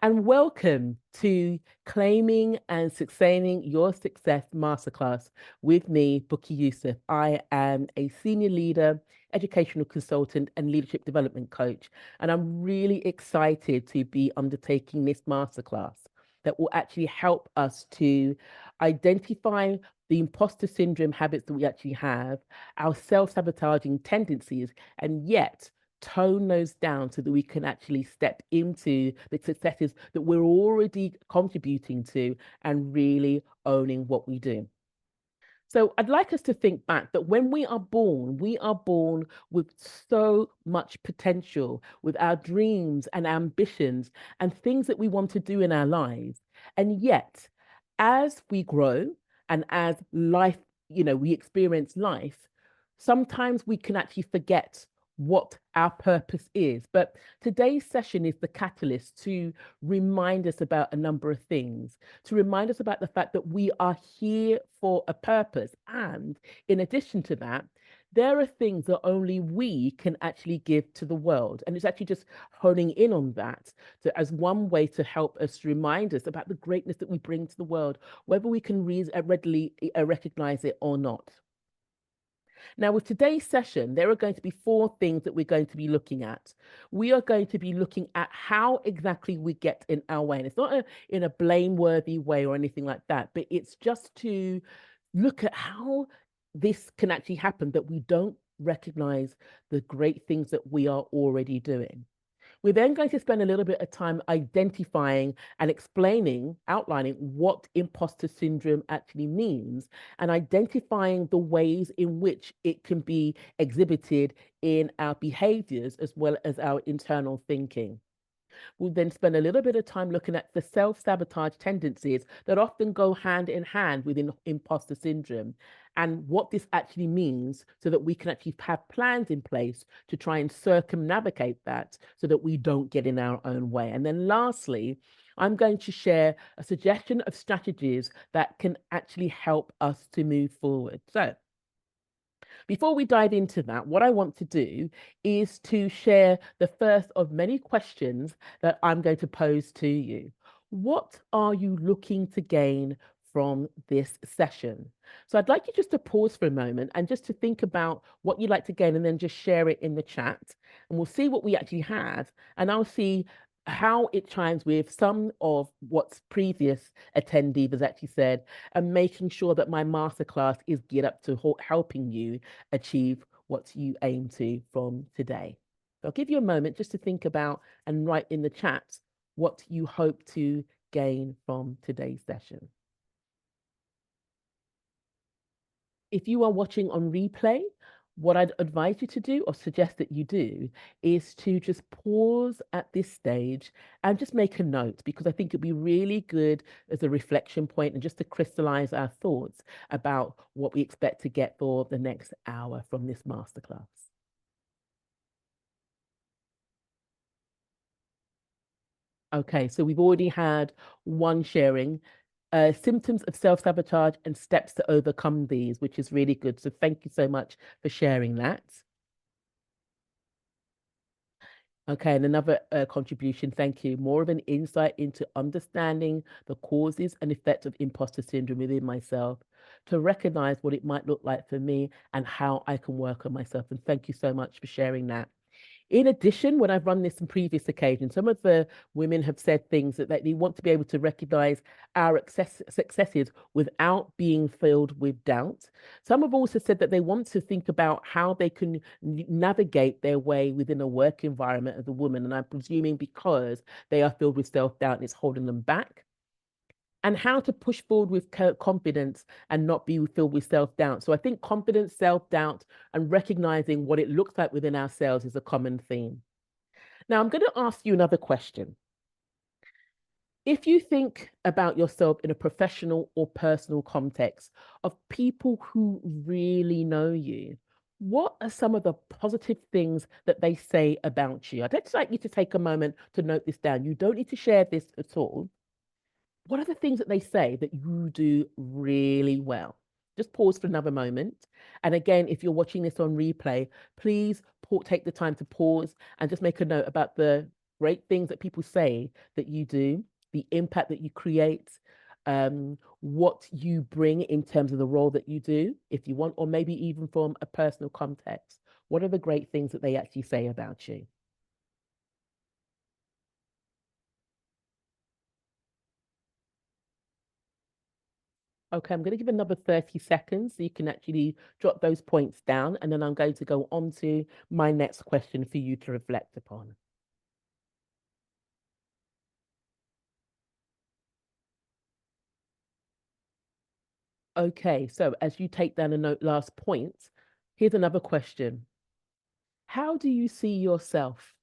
and welcome to Claiming and Sustaining Your Success Masterclass with me, Bukky Yusuf. I am a senior leader, educational consultant, and leadership development coach, and I'm really excited to be undertaking this masterclass that will actually help us to identify the imposter syndrome habits that we actually have, our self-sabotaging tendencies, and yet tone those down so that we can actually step into the successes that we're already contributing to and really owning what we do. So I'd like us to think back that when we are born with so much potential, with our dreams and ambitions and things that we want to do in our lives. And yet, as we grow and as life, we experience life, sometimes we can actually forget what our purpose is. But today's session is the catalyst to remind us about a number of things, to remind us about the fact that we are here for a purpose. And in addition to that, there are things that only we can actually give to the world. And it's actually just honing in on that as one way to help us remind us about the greatness that we bring to the world, whether we can readily recognize it or not. Now, with today's session, there are going to be four things that we're going to be looking at. We are going to be looking at how exactly we get in our way. And it's not in a blameworthy way or anything like that, but it's just to look at how this can actually happen, that we don't recognize the great things that we are already doing. We're then going to spend a little bit of time identifying and explaining, outlining what imposter syndrome actually means and identifying the ways in which it can be exhibited in our behaviors as well as our internal thinking. We'll then spend a little bit of time looking at the self-sabotage tendencies that often go hand in hand with imposter syndrome and what this actually means so that we can actually have plans in place to try and circumnavigate that so that we don't get in our own way. And then lastly, I'm going to share a suggestion of strategies that can actually help us to move forward. So before we dive into that, what I want to do is to share the first of many questions that I'm going to pose to you. What are you looking to gain from this session? So I'd like you just to pause for a moment and just to think about what you'd like to gain and then just share it in the chat. And we'll see what we actually have. And I'll see how it chimes with some of what previous attendees has actually said, and making sure that my masterclass is geared up to helping you achieve what you aim to from today. So I'll give you a moment just to think about and write in the chat what you hope to gain from today's session. If you are watching on replay, what I'd advise you to do or suggest that you do is to just pause at this stage and just make a note, because I think it'd be really good as a reflection point and just to crystallize our thoughts about what we expect to get for the next hour from this masterclass. Okay, so we've already had one sharing. Symptoms of self-sabotage and steps to overcome these, which is really good. So thank you so much for sharing that. Okay, and another contribution, thank you. More of an insight into understanding the causes and effects of imposter syndrome within myself, to recognize what it might look like for me and how I can work on myself. And thank you so much for sharing that. In addition, when I've run this on previous occasions, some of the women have said things that they want to be able to recognize our successes without being filled with doubt. Some have also said that they want to think about how they can navigate their way within a work environment as a woman. And I'm presuming because they are filled with self-doubt and it's holding them back, and how to push forward with confidence and not be filled with self-doubt. So I think confidence, self-doubt, and recognizing what it looks like within ourselves is a common theme. Now, I'm going to ask you another question. If you think about yourself in a professional or personal context of people who really know you, what are some of the positive things that they say about you? I'd just like you to take a moment to note this down. You don't need to share this at all. What are the things that they say that you do really well? Just pause for another moment. And again, if you're watching this on replay, please take the time to pause and just make a note about the great things that people say that you do, the impact that you create, what you bring in terms of the role that you do, if you want, or maybe even from a personal context. What are the great things that they actually say about you? Okay, I'm going to give another 30 seconds so you can actually jot those points down, and then I'm going to go on to my next question for you to reflect upon. Okay, so as you take down a note last point, here's another question. How do you see yourself?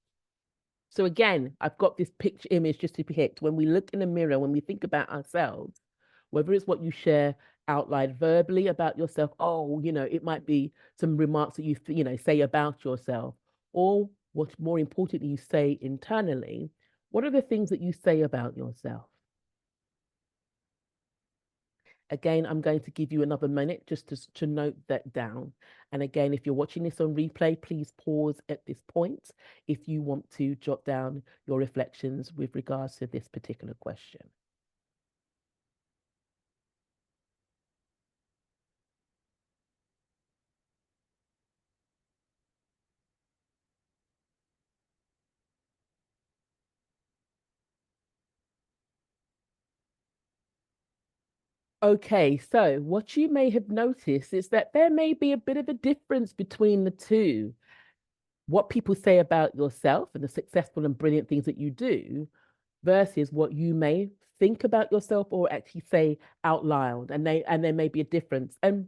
So again, I've got this picture image just to depict when we look in the mirror, when we think about ourselves, whether it's what you share out loud verbally about yourself, oh, it might be some remarks that say about yourself, or what more importantly, you say internally. What are the things that you say about yourself? Again, I'm going to give you another minute just to note that down. And again, if you're watching this on replay, please pause at this point if you want to jot down your reflections with regards to this particular question. Okay, so what you may have noticed is that there may be a bit of a difference between the two. What people say about yourself and the successful and brilliant things that you do versus what you may think about yourself or actually say out loud, and there may be a difference. And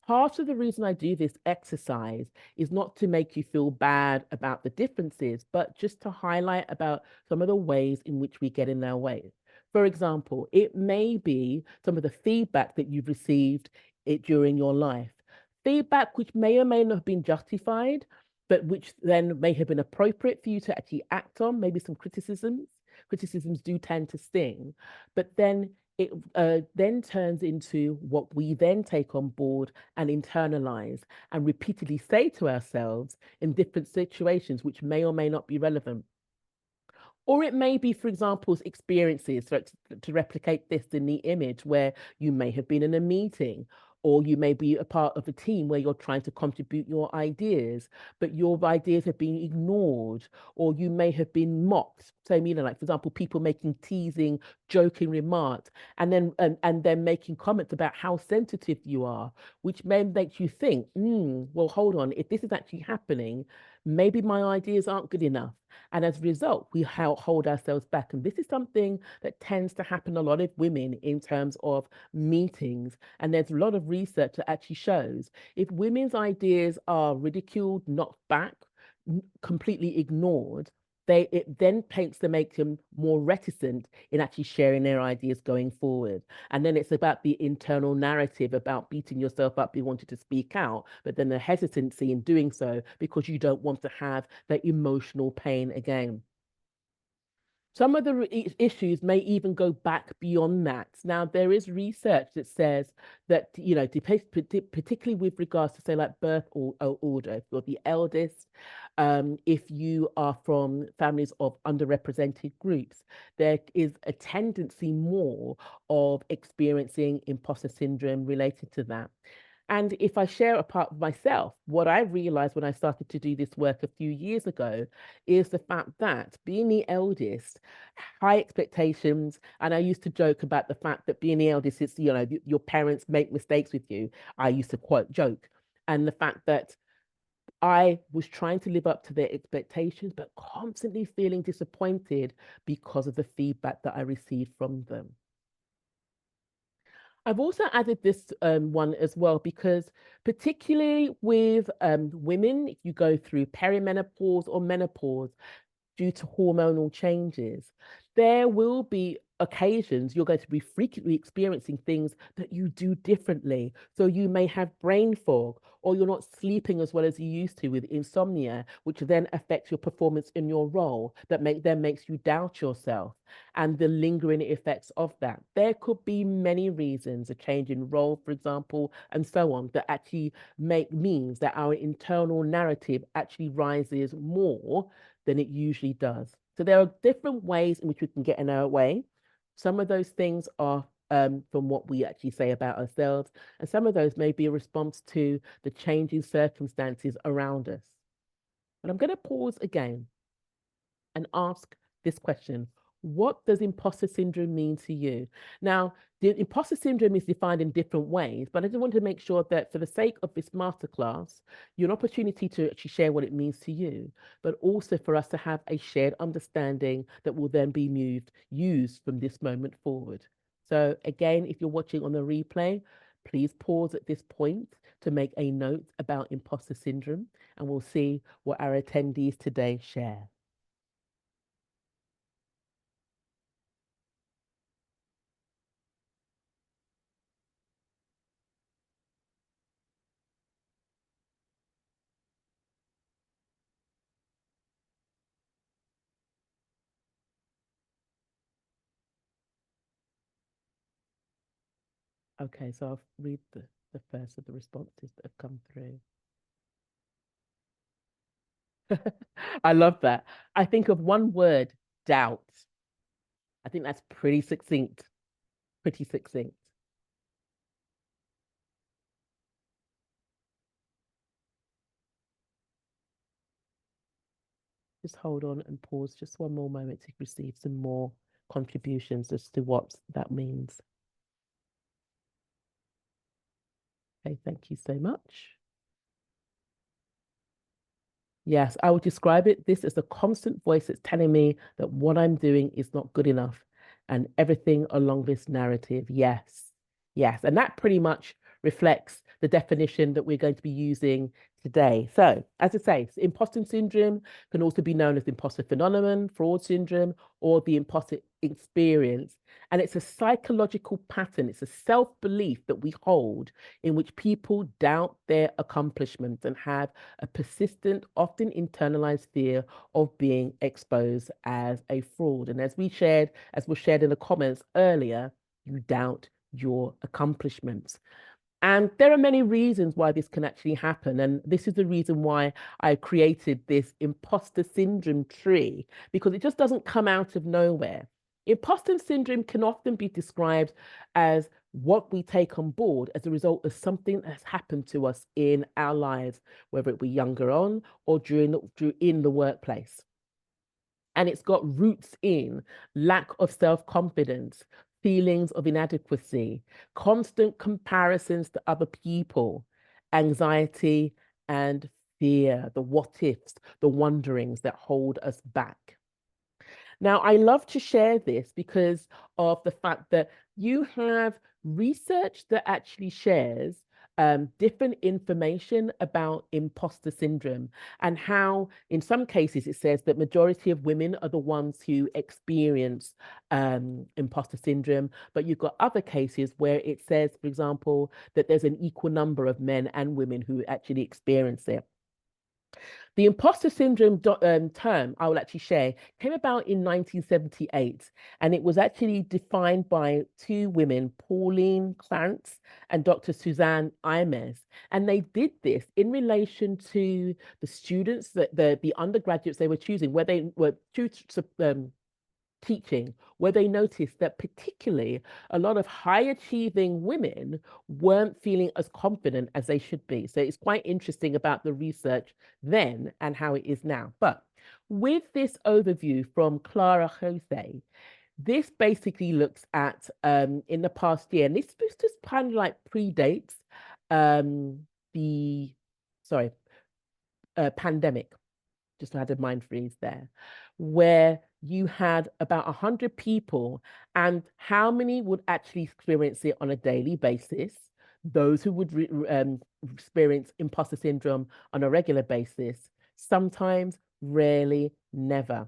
part of the reason I do this exercise is not to make you feel bad about the differences, but just to highlight about some of the ways in which we get in our way. For example, it may be some of the feedback that you've received during your life, feedback which may or may not have been justified, but which then may have been appropriate for you to actually act on, maybe some criticisms. Criticisms do tend to sting, but then it then turns into what we then take on board and internalize and repeatedly say to ourselves in different situations, which may or may not be relevant. Or it may be, for example, experiences, so to replicate this in the image where you may have been in a meeting, or you may be a part of a team where you're trying to contribute your ideas, but your ideas have been ignored, or you may have been mocked. So, like, for example, people making teasing, joking remarks, and then making comments about how sensitive you are, which may make you think, well, hold on, if this is actually happening, maybe my ideas aren't good enough. And as a result, we hold ourselves back. And this is something that tends to happen a lot of women in terms of meetings. And there's a lot of research that actually shows if women's ideas are ridiculed, knocked back, completely ignored, it then paints to make them more reticent in actually sharing their ideas going forward. And then it's about the internal narrative about beating yourself up, you wanted to speak out, but then the hesitancy in doing so because you don't want to have that emotional pain again. Some of the issues may even go back beyond that. Now, there is research that says that, particularly with regards to, say, like birth order, if you're the eldest, if you are from families of underrepresented groups, there is a tendency more of experiencing imposter syndrome related to that. And if I share a part of myself, what I realized when I started to do this work a few years ago is the fact that being the eldest, high expectations, and I used to joke about the fact that being the eldest is, your parents make mistakes with you. I used to quote joke. And the fact that I was trying to live up to their expectations, but constantly feeling disappointed because of the feedback that I received from them. I've also added this one as well because, particularly with women, if you go through perimenopause or menopause due to hormonal changes, there will be occasions you're going to be frequently experiencing things that you do differently. So you may have brain fog, or you're not sleeping as well as you used to with insomnia, which then affects your performance in your role, that then makes you doubt yourself and the lingering effects of that. There could be many reasons, a change in role, for example, and so on, that actually means that our internal narrative actually rises more than it usually does. So there are different ways in which we can get in our way. Some of those things are from what we actually say about ourselves, and some of those may be a response to the changing circumstances around us. But I'm going to pause again and ask this question. What does imposter syndrome mean to you? Now, the imposter syndrome is defined in different ways, but I just want to make sure that for the sake of this masterclass, you're an opportunity to actually share what it means to you, but also for us to have a shared understanding that will then be used from this moment forward. So again, if you're watching on the replay, please pause at this point to make a note about imposter syndrome, and we'll see what our attendees today share. Okay, so I'll read the first of the responses that have come through. I love that. I think of one word, doubt. I think that's pretty succinct. Pretty succinct. Just hold on and pause just one more moment to receive some more contributions as to what that means. Okay, thank you so much. Yes, I would describe this as a constant voice that's telling me that what I'm doing is not good enough and everything along this narrative. Yes, yes. And that pretty much reflects the definition that we're going to be using today. So, as I say, imposter syndrome can also be known as imposter phenomenon, fraud syndrome, or the imposter experience. And it's a psychological pattern, it's a self belief that we hold in which people doubt their accomplishments and have a persistent, often internalized fear of being exposed as a fraud. And as was shared in the comments earlier, you doubt your accomplishments. And there are many reasons why this can actually happen. And this is the reason why I created this imposter syndrome tree, because it just doesn't come out of nowhere. Imposter syndrome can often be described as what we take on board as a result of something that's happened to us in our lives, whether it be younger on or in the workplace. And it's got roots in lack of self-confidence, feelings of inadequacy, constant comparisons to other people, anxiety and fear, the what ifs, the wonderings that hold us back. Now, I love to share this because of the fact that you have research that actually shares different information about imposter syndrome and how, in some cases, it says that majority of women are the ones who experience imposter syndrome, but you've got other cases where it says, for example, that there's an equal number of men and women who actually experience it. The imposter syndrome term I will actually share came about in 1978, and it was actually defined by two women, Pauline Clance and Dr. Suzanne Imes. And they did this in relation to the students, the undergraduates they were choosing, where they were teaching, where they noticed that particularly a lot of high achieving women weren't feeling as confident as they should be. So it's quite interesting about the research then and how it is now. But with this overview from Clara Jose, this basically looks at in the past year, and this just kind of like predates um, the sorry pandemic. Just had a mind freeze there, where you had about 100 people, and how many would actually experience it on a daily basis? Those who would experience imposter syndrome on a regular basis, sometimes, rarely, never.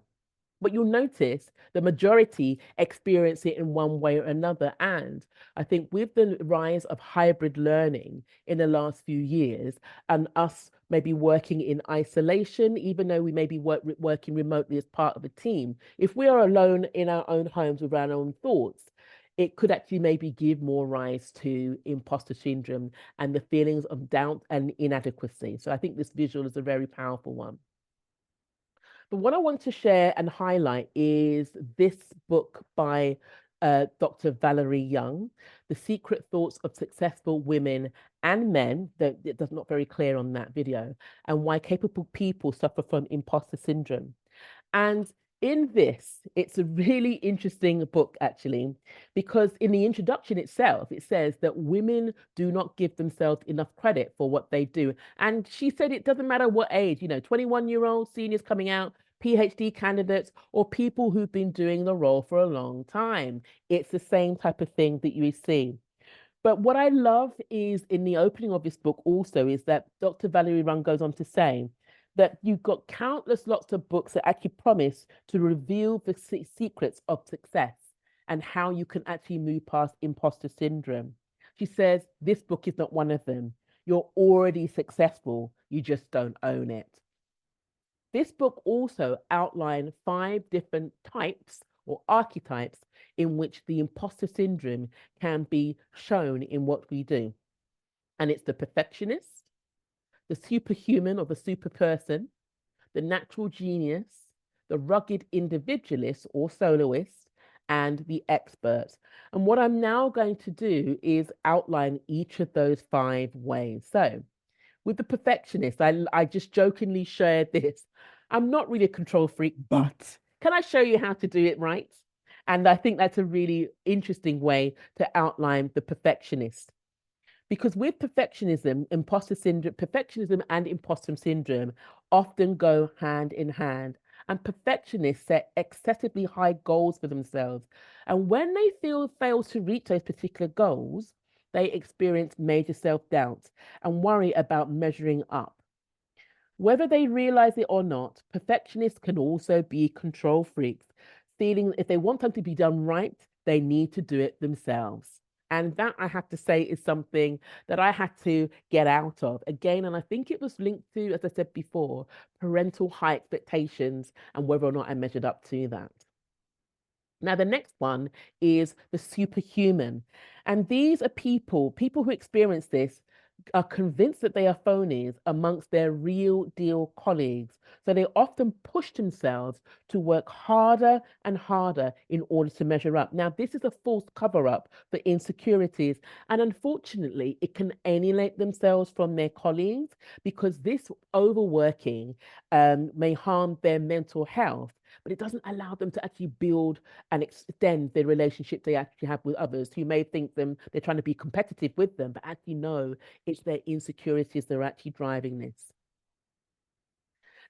But you'll notice the majority experience it in one way or another. And I think with the rise of hybrid learning in the last few years, and us maybe working in isolation, even though we may be working remotely as part of a team, if we are alone in our own homes with our own thoughts, it could actually maybe give more rise to imposter syndrome and the feelings of doubt and inadequacy. So I think this visual is a very powerful one. But what I want to share and highlight is this book by Dr. Valerie Young, The Secret Thoughts of Successful Women and Men, that it does not very clear on that video, and why capable people suffer from imposter syndrome. And in this, it's a really interesting book, actually, because in the introduction itself, it says that women do not give themselves enough credit for what they do. And she said it doesn't matter what age, 21-year-old seniors coming out, PhD candidates, or people who've been doing the role for a long time. It's the same type of thing that you see. But what I love is in the opening of this book also is that Dr. Valerie Rung goes on to say that you've got countless lots of books that actually promise to reveal the secrets of success and how you can actually move past imposter syndrome. She says this book is not one of them. You're already successful, you just don't own it. This book also outlined 5 different types or archetypes in which the imposter syndrome can be shown in what we do. And it's the perfectionist, the superhuman or the super person, the natural genius, the rugged individualist or soloist, and the expert. And what I'm now going to do is outline each of those 5 ways. So, with the perfectionist, I just jokingly shared this. I'm not really a control freak, but can I show you how to do it right? And I think that's a really interesting way to outline the perfectionist. Because with perfectionism and imposter syndrome often go hand in hand. And perfectionists set excessively high goals for themselves. And when they fail to reach those particular goals, they experience major self-doubt and worry about measuring up. Whether they realize it or not, perfectionists can also be control freaks, feeling if they want something to be done right, they need to do it themselves. And that I have to say is something that I had to get out of again. And I think it was linked to, as I said before, parental high expectations and whether or not I measured up to that. Now, the next one is the superhuman. And these are people who experience this are convinced that they are phonies amongst their real deal colleagues. So they often push themselves to work harder and harder in order to measure up. Now, this is a false cover up for insecurities. And unfortunately, it can alienate themselves from their colleagues because this overworking may harm their mental health, but it doesn't allow them to actually build and extend the relationship they actually have with others who may think they're trying to be competitive with them, but actually no, it's their insecurities that are actually driving this.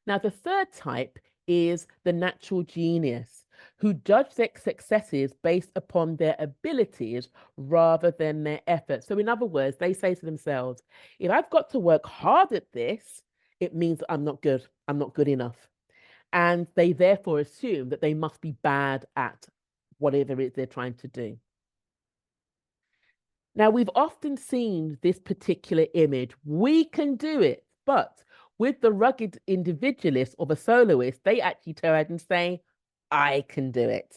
Now, the third type is the natural genius, who judge their successes based upon their abilities rather than their efforts. So, in other words, they say to themselves, if I've got to work hard at this, it means I'm not good. I'm not good enough. And they therefore assume that they must be bad at whatever it is they're trying to do. Now, we've often seen this particular image. We can do it. But with the rugged individualist or the soloist, they actually turn around and say, I can do it.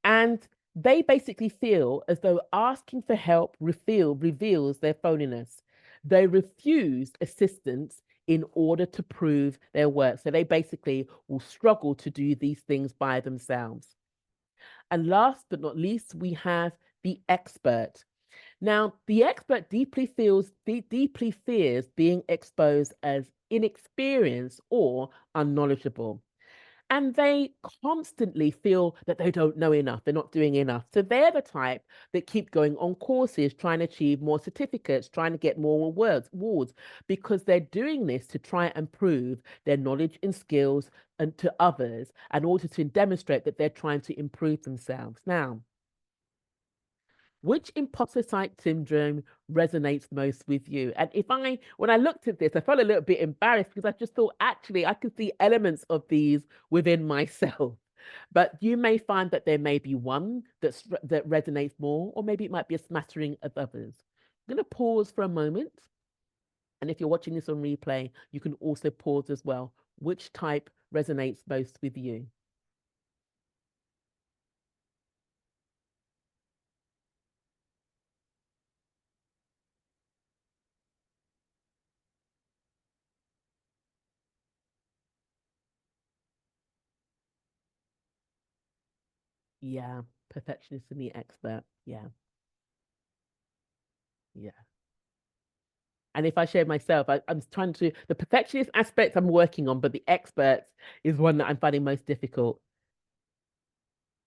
And they basically feel as though asking for help reveals their phoniness. They refuse assistance in order to prove their work. So they basically will struggle to do these things by themselves. And last but not least, we have the expert. Now, the expert deeply fears being exposed as inexperienced or unknowledgeable. And they constantly feel that they don't know enough, they're not doing enough. So they're the type that keep going on courses, trying to achieve more certificates, trying to get more awards, because they're doing this to try and prove their knowledge and skills and to others, and also to demonstrate that they're trying to improve themselves. Now, which imposter syndrome resonates most with you? And when I looked at this, I felt a little bit embarrassed because I just thought, actually, I could see elements of these within myself. But you may find that there may be one that resonates more, or maybe it might be a smattering of others. I'm going to pause for a moment. And if you're watching this on replay, you can also pause as well. Which type resonates most with you? Yeah. Perfectionist and the expert. Yeah. Yeah. And if I share myself, I'm trying to, the perfectionist aspect I'm working on, but the experts is one that I'm finding most difficult.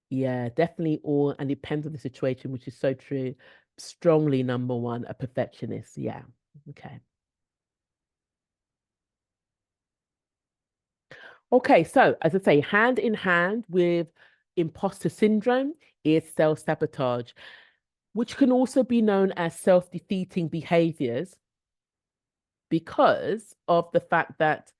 Yeah, definitely all, and depends on the situation, which is so true. Strongly number one, a perfectionist. Yeah. Okay. Okay. So, as I say, hand in hand with imposter syndrome is self-sabotage, which can also be known as self-defeating behaviors because of the fact that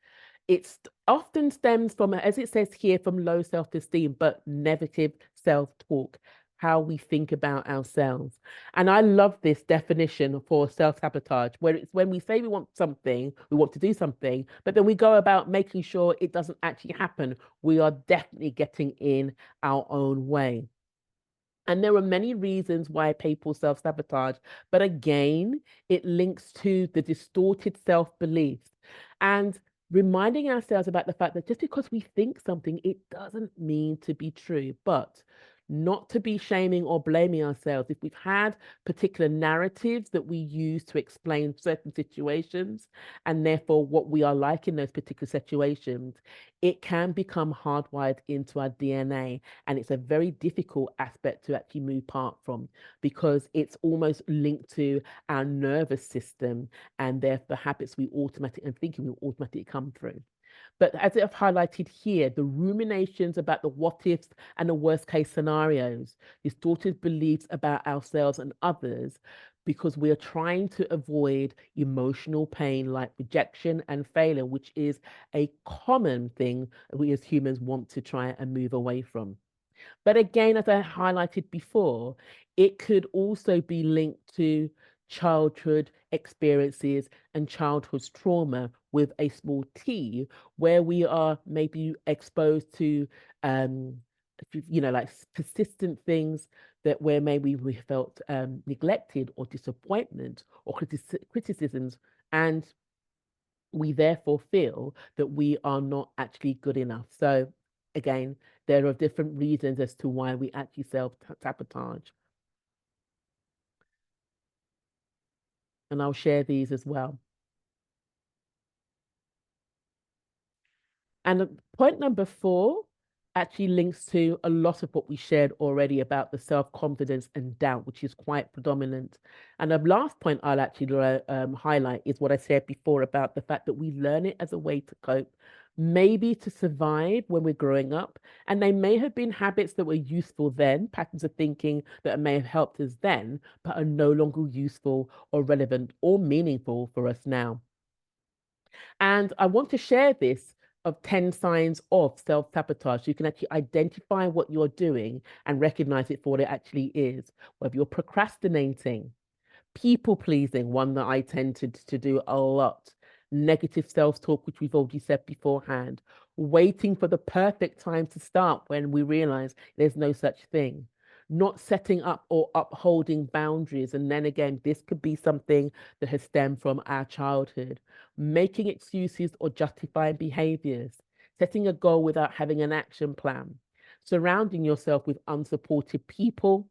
it often stems from, as it says here, from low self-esteem, but negative self-talk, how we think about ourselves. And I love this definition for self-sabotage, where it's when we say we want something, we want to do something, but then we go about making sure it doesn't actually happen. We are definitely getting in our own way. And there are many reasons why people self sabotage. But again, it links to the distorted self beliefs and reminding ourselves about the fact that just because we think something, it doesn't mean to be true. But not to be shaming or blaming ourselves. If we've had particular narratives that we use to explain certain situations and therefore what we are like in those particular situations, it can become hardwired into our DNA. And it's a very difficult aspect to actually move apart from because it's almost linked to our nervous system and therefore the habits we automatically and thinking we automatically come through. But as I've highlighted here, the ruminations about the what ifs and the worst case scenarios, distorted beliefs about ourselves and others, because we are trying to avoid emotional pain like rejection and failure, which is a common thing we as humans want to try and move away from. But again, as I highlighted before, it could also be linked to childhood experiences and childhood trauma with a small t, where we are maybe exposed to, um, like persistent things that where maybe we felt neglected or disappointment or criticisms. And we therefore feel that we are not actually good enough. So, again, there are different reasons as to why we actually self sabotage. And I'll share these as well. And point number four actually links to a lot of what we shared already about the self confidence and doubt, which is quite predominant. And the last point I'll actually highlight is what I said before about the fact that we learn it as a way to cope, maybe to survive when we're growing up. And they may have been habits that were useful then, patterns of thinking that may have helped us then, but are no longer useful or relevant or meaningful for us now. And I want to share this of 10 signs of self sabotage. You can actually identify what you're doing and recognize it for what it actually is. Whether you're procrastinating, people pleasing, one that I tend to do a lot, negative self talk, which we've already said beforehand, waiting for the perfect time to start when we realize there's no such thing, not setting up or upholding boundaries. And then again, this could be something that has stemmed from our childhood, making excuses or justifying behaviors, setting a goal without having an action plan, surrounding yourself with unsupportive people,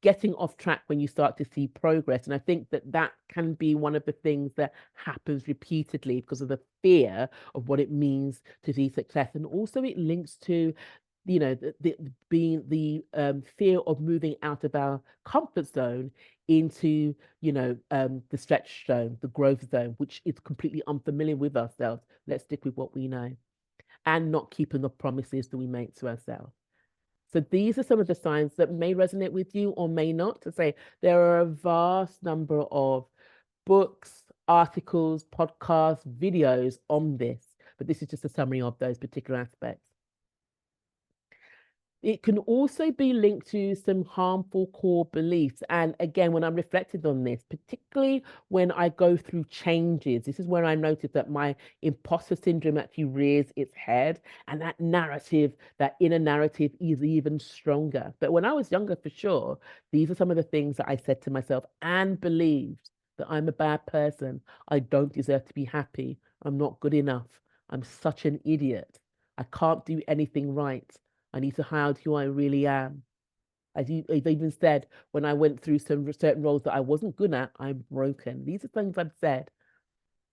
getting off track when you start to see progress. And I think that that can be one of the things that happens repeatedly because of the fear of what it means to see success. And also it links to, the being the fear of moving out of our comfort zone into, the stretch zone, the growth zone, which is completely unfamiliar with ourselves. Let's stick with what we know and not keeping the promises that we make to ourselves. So these are some of the signs that may resonate with you or may not. To say there are a vast number of books, articles, podcasts, videos on this, but this is just a summary of those particular aspects. It can also be linked to some harmful core beliefs. And again, when I'm reflected on this, particularly when I go through changes, this is where I noticed that my imposter syndrome actually rears its head. And that narrative, that inner narrative, is even stronger. But when I was younger, for sure, these are some of the things that I said to myself and believed that I'm a bad person. I don't deserve to be happy. I'm not good enough. I'm such an idiot. I can't do anything right. I need to hide who I really am. I've even said when I went through some certain roles that I wasn't good at, I'm broken. These are things I've said.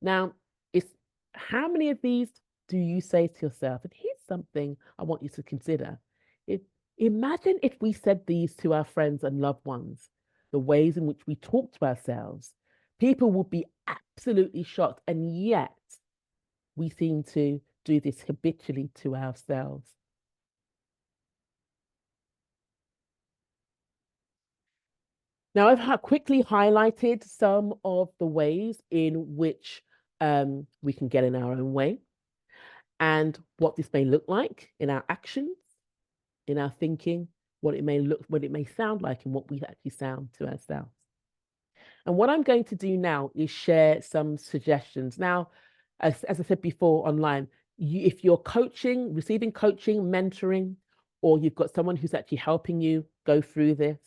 Now, it's how many of these do you say to yourself? And here's something I want you to consider. If imagine if we said these to our friends and loved ones, the ways in which we talk to ourselves, people would be absolutely shocked. And yet we seem to do this habitually to ourselves. Now, I've quickly highlighted some of the ways in which we can get in our own way and what this may look like in our actions, in our thinking, what it may sound like, and what we actually sound to ourselves. And what I'm going to do now is share some suggestions. Now, as I said before online, if you're coaching, receiving coaching, mentoring, or you've got someone who's actually helping you go through this,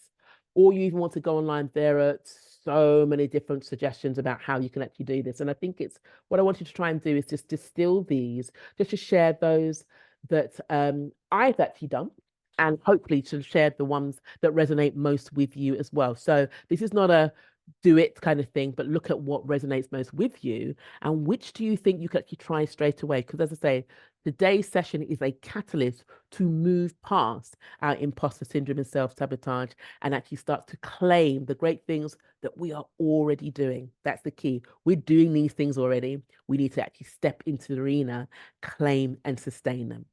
or you even want to go online, there are so many different suggestions about how you can actually do this. And I think it's what I wanted to try and do is just distill these, just to share those that I've actually done and hopefully to share the ones that resonate most with you as well. So this is not a do it kind of thing, but look at what resonates most with you and which do you think you can actually try straight away. Because as I say, today's session is a catalyst to move past our imposter syndrome and self-sabotage and actually start to claim the great things that we are already doing. That's the key. We're doing these things already. We need to actually step into the arena, claim and sustain them.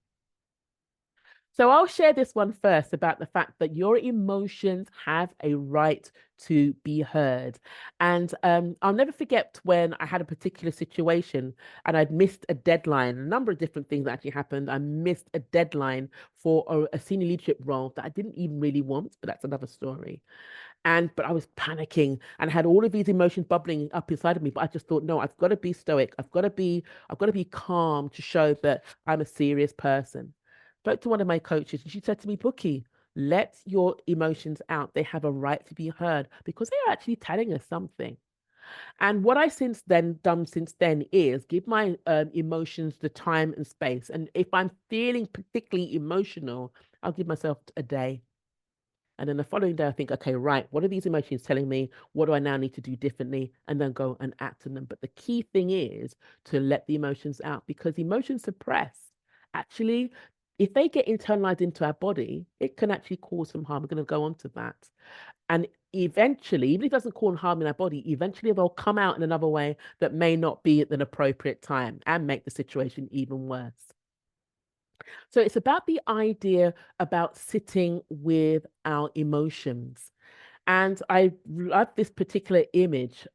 So I'll share this one first about the fact that your emotions have a right to be heard. And I'll never forget when I had a particular situation and I'd missed a deadline, a number of different things that actually happened. I missed a deadline for a senior leadership role that I didn't even really want, but that's another story. But I was panicking and I had all of these emotions bubbling up inside of me. But I just thought, no, I've got to be stoic. I've got to be calm to show that I'm a serious person. Spoke to one of my coaches and she said to me, Bukky, let your emotions out. They have a right to be heard because they are actually telling us something. And what I since then done since then is give my emotions the time and space. And if I'm feeling particularly emotional, I'll give myself a day. And then the following day, I think, okay, right, what are these emotions telling me? What do I now need to do differently? And then go and act on them. But the key thing is to let the emotions out because emotions suppress. Actually, if they get internalized into our body, it can actually cause some harm. We're going to go on to that. And eventually, even if it doesn't cause harm in our body, eventually they'll come out in another way that may not be at an appropriate time and make the situation even worse. So it's about the idea about sitting with our emotions. And I love this particular image,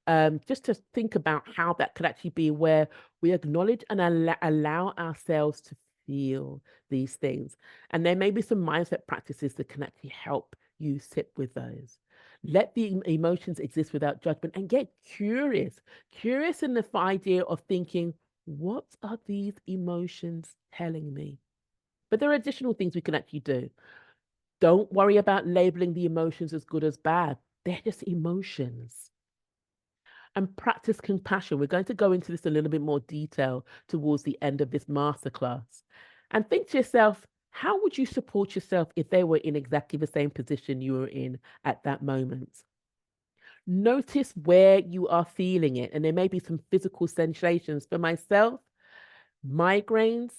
just to think about how that could actually be where we acknowledge and allow ourselves to feel these things. And there may be some mindset practices that can actually help you sit with those. Let the emotions exist without judgment and get curious. Curious in the idea of thinking, what are these emotions telling me? But there are additional things we can actually do. Don't worry about labeling the emotions as good as bad. They're just emotions. And practice compassion. We're going to go into this a little bit more detail towards the end of this masterclass. And think to yourself, how would you support yourself if they were in exactly the same position you were in at that moment? Notice where you are feeling it. And there may be some physical sensations. For myself, migraines,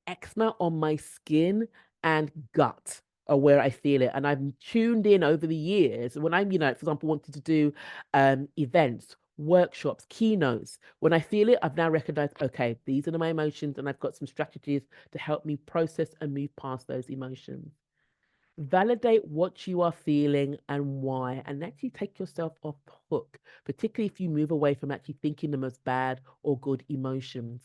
eczema on my skin, and gut are where I feel it. And I've tuned in over the years when I'm, for example, wanted to do events, workshops, keynotes. When I feel it, I've now recognized, okay, these are my emotions, and I've got some strategies to help me process and move past those emotions. Validate what you are feeling and why, and actually take yourself off the hook, particularly if you move away from actually thinking them as bad or good emotions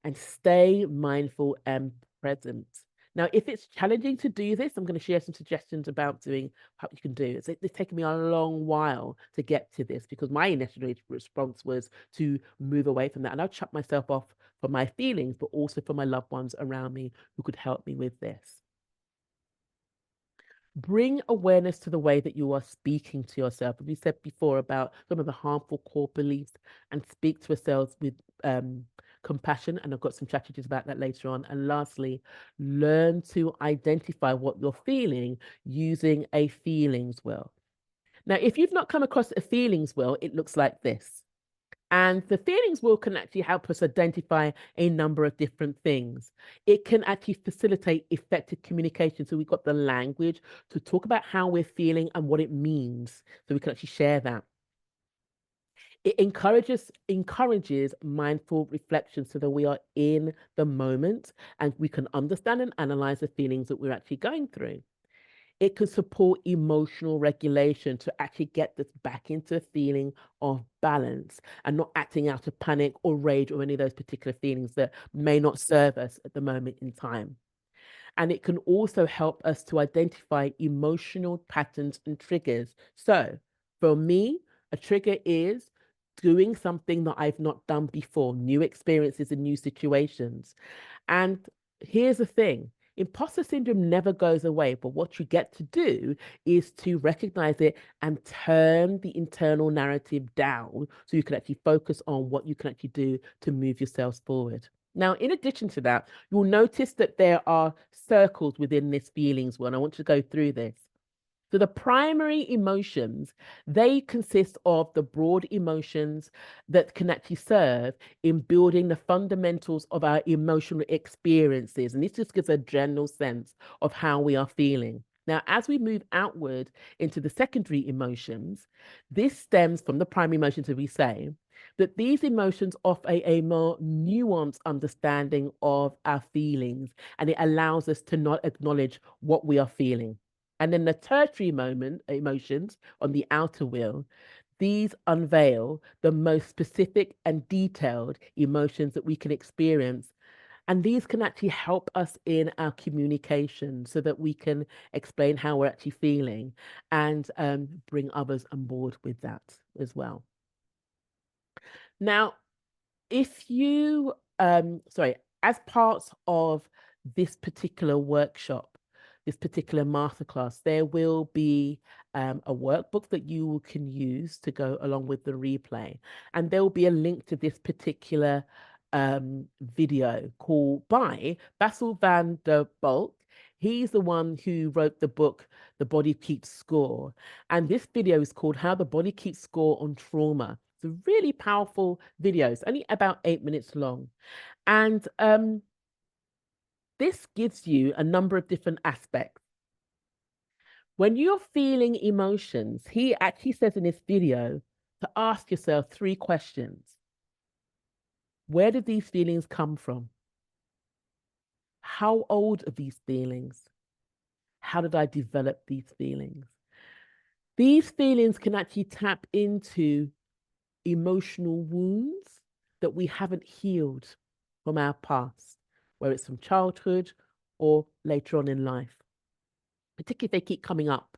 and stay mindful and present. Now, if it's challenging to do this, I'm going to share some suggestions about doing how you can do it. It's taken me a long while to get to this because my initial response was to move away from that. And I'll shut myself off for my feelings, but also for my loved ones around me who could help me with this. Bring awareness to the way that you are speaking to yourself. As we said before about some of the harmful core beliefs and speak to ourselves with compassion, and I've got some strategies about that later on. And lastly, learn to identify what you're feeling using a feelings wheel. Now, if you've not come across a feelings wheel, it looks like this. And the feelings wheel can actually help us identify a number of different things. It can actually facilitate effective communication. So we've got the language to talk about how we're feeling and what it means. So we can actually share that. It encourages mindful reflection so that we are in the moment and we can understand and analyze the feelings that we're actually going through. It can support emotional regulation to actually get this back into a feeling of balance and not acting out of panic or rage or any of those particular feelings that may not serve us at the moment in time. And it can also help us to identify emotional patterns and triggers. So, for me, a trigger is doing something that I've not done before, new experiences and new situations. And here's the thing. Imposter syndrome never goes away, but what you get to do is to recognize it and turn the internal narrative down so you can actually focus on what you can actually do to move yourselves forward. Now, in addition to that, you'll notice that there are circles within this feelings wheel, and I want you to go through this. So the primary emotions, they consist of the broad emotions that can actually serve in building the fundamentals of our emotional experiences. And this just gives a general sense of how we are feeling. Now, as we move outward into the secondary emotions, this stems from the primary emotions, as we say, that these emotions offer a more nuanced understanding of our feelings, and it allows us to not acknowledge what we are feeling. And then the tertiary emotions on the outer wheel, these unveil the most specific and detailed emotions that we can experience. And these can actually help us in our communication so that we can explain how we're actually feeling and bring others on board with that as well. Now, if you, sorry, as part of this particular workshop, this particular masterclass, there will be a workbook that you can use to go along with the replay. And there will be a link to this particular video called by Basil van der Balk. He's the one who wrote the book, The Body Keeps Score. And this video is called How the Body Keeps Score on Trauma. It's a really powerful video. It's only about 8 minutes long. And this gives you a number of different aspects. When you're feeling emotions, he actually says in this video to ask yourself 3 questions. Where did these feelings come from? How old are these feelings? How did I develop these feelings? These feelings can actually tap into emotional wounds that we haven't healed from our past, whether it's from childhood or later on in life, particularly if they keep coming up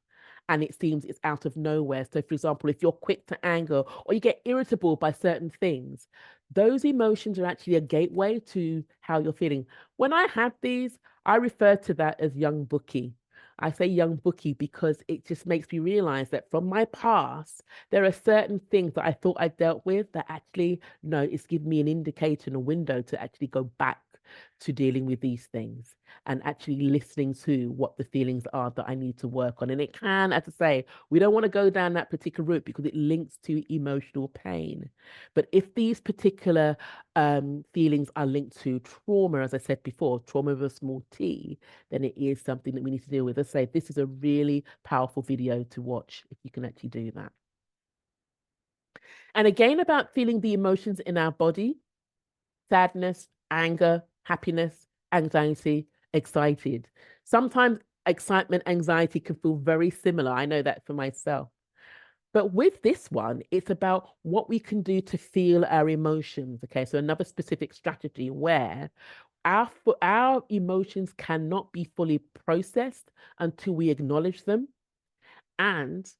and it seems it's out of nowhere. So, for example, if you're quick to anger or you get irritable by certain things, those emotions are actually a gateway to how you're feeling. When I have these, I refer to that as young Bukky. I say young Bukky because it just makes me realize that from my past, there are certain things that I thought I dealt with that actually, no, it's given me an indicator and a window to actually go back to dealing with these things and actually listening to what the feelings are that I need to work on. And it can, as I say, we don't want to go down that particular route because it links to emotional pain. But if these particular feelings are linked to trauma, as I said before, trauma with a small t, then it is something that we need to deal with. As I say, this is a really powerful video to watch if you can actually do that. And again, about feeling the emotions in our body, sadness, anger, happiness, anxiety, excited. Sometimes excitement, anxiety can feel very similar. I know that for myself. But with this one, it's about what we can do to feel our emotions. Okay, so another specific strategy where our emotions cannot be fully processed until we acknowledge them and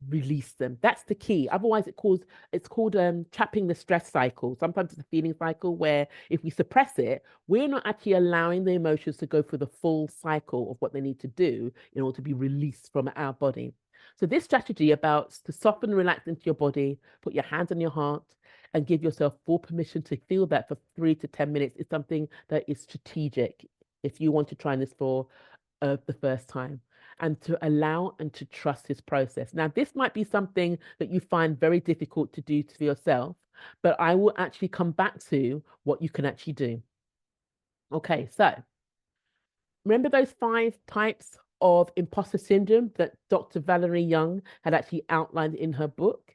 release them. That's the key. Otherwise, it's called trapping the stress cycle. Sometimes it's a feeling cycle where if we suppress it, we're not actually allowing the emotions to go through the full cycle of what they need to do in order to be released from our body. So this strategy about to soften, relax into your body, put your hands on your heart, and give yourself full permission to feel that for 3 to 10 minutes is something that is strategic if you want to try this for the first time, and to allow and to trust this process. Now, this might be something that you find very difficult to do for yourself, but I will actually come back to what you can actually do. Okay, so remember those 5 types of imposter syndrome that Dr. Valerie Young had actually outlined in her book?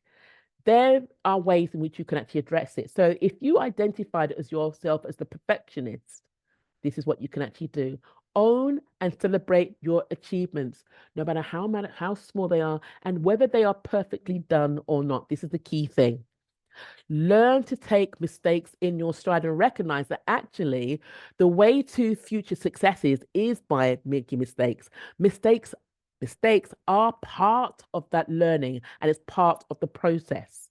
There are ways in which you can actually address it. So if you identified as yourself as the perfectionist, this is what you can actually do. Own and celebrate your achievements, no matter how small they are and whether they are perfectly done or not. This is the key thing. Learn to take mistakes in your stride and recognize that actually the way to future successes is by making mistakes. Mistakes are part of that learning and it's part of the process.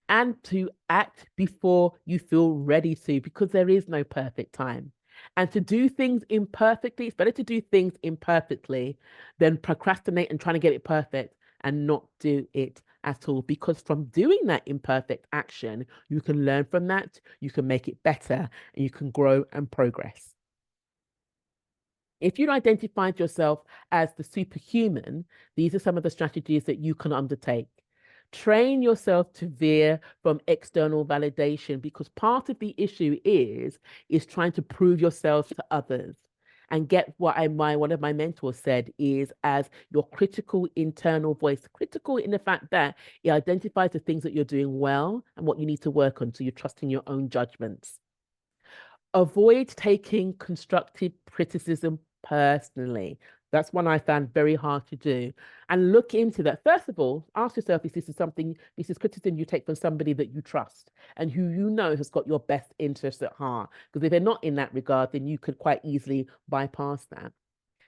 And to act before you feel ready to, because there is no perfect time. And to do things imperfectly, it's better to do things imperfectly than procrastinate and trying to get it perfect and not do it at all. Because from doing that imperfect action, you can learn from that, you can make it better, and you can grow and progress. If you identified yourself as the superhuman, these are some of the strategies that you can undertake. Train yourself to veer from external validation, because part of the issue is trying to prove yourself to others. And get what one of my mentors said is as your critical internal voice, critical in the fact that it identifies the things that you're doing well and what you need to work on. So you're trusting your own judgments. Avoid taking constructive criticism personally. That's one I found very hard to do. And look into that. First of all, ask yourself if this is criticism you take from somebody that you trust and who you know has got your best interests at heart. Because if they're not in that regard, then you could quite easily bypass that.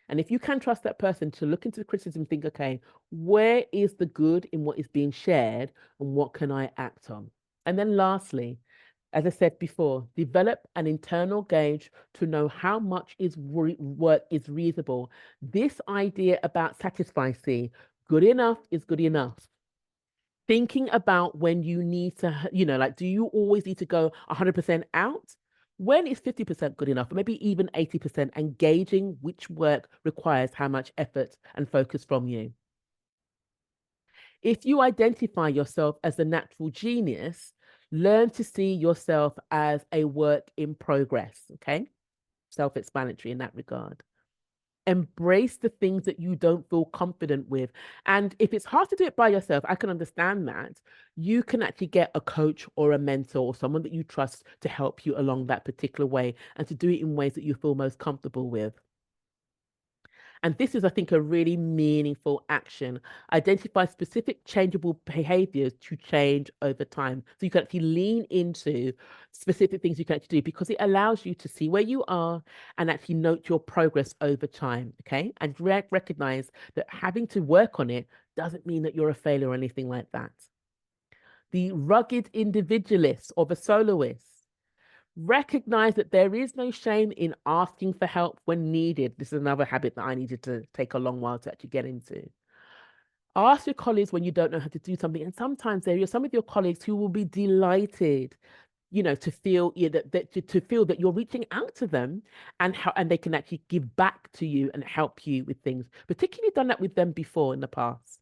And if you can trust that person, to look into the criticism, think, okay, where is the good in what is being shared and what can I act on? And then lastly, as I said before, develop an internal gauge to know how much work is reasonable. This idea about satisfaction, good enough is good enough. Thinking about when you need to, like, do you always need to go 100% out? When is 50% good enough? Or maybe even 80%, and gauging which work requires how much effort and focus from you. If you identify yourself as a natural genius, learn to see yourself as a work in progress. Okay. Self-explanatory in that regard. Embrace the things that you don't feel confident with. And if it's hard to do it by yourself, I can understand that. You can actually get a coach or a mentor or someone that you trust to help you along that particular way and to do it in ways that you feel most comfortable with. And this is, I think, a really meaningful action. Identify specific changeable behaviors to change over time. So you can actually lean into specific things you can actually do, because it allows you to see where you are and actually note your progress over time. Okay. And recognize that having to work on it doesn't mean that you're a failure or anything like that. The rugged individualist or the soloist. Recognize that there is no shame in asking for help when needed. This is another habit that I needed to take a long while to actually get into. Ask your colleagues when you don't know how to do something. And sometimes there are some of your colleagues who will be delighted, to feel to feel that you're reaching out to them, and they can actually give back to you and help you with things. Particularly done that with them before in the past.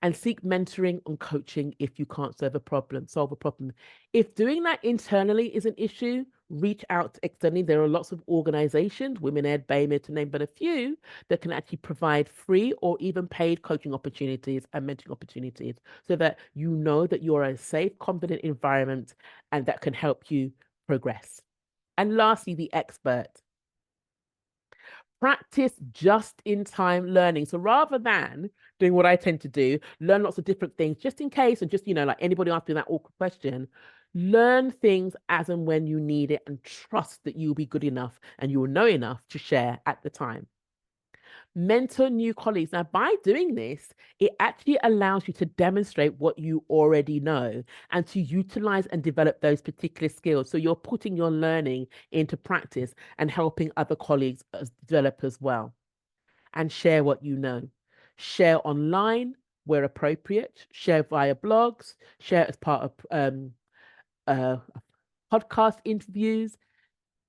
And seek mentoring and coaching if you can't solve a problem. If doing that internally is an issue, reach out externally. There are lots of organizations, Women Ed, BAME, to name but a few, that can actually provide free or even paid coaching opportunities and mentoring opportunities, so that you know that you're a safe, confident environment and that can help you progress. And lastly, the expert. Practice just-in-time learning. So rather than doing what I tend to do, learn lots of different things just in case, and just, like anybody asking that awkward question, learn things as and when you need it, and trust that you'll be good enough and you will know enough to share at the time. Mentor new colleagues. Now, by doing this, it actually allows you to demonstrate what you already know and to utilize and develop those particular skills. So you're putting your learning into practice and helping other colleagues develop as well. And share what you know. Share online, where appropriate, share via blogs, share as part of uh, podcast interviews,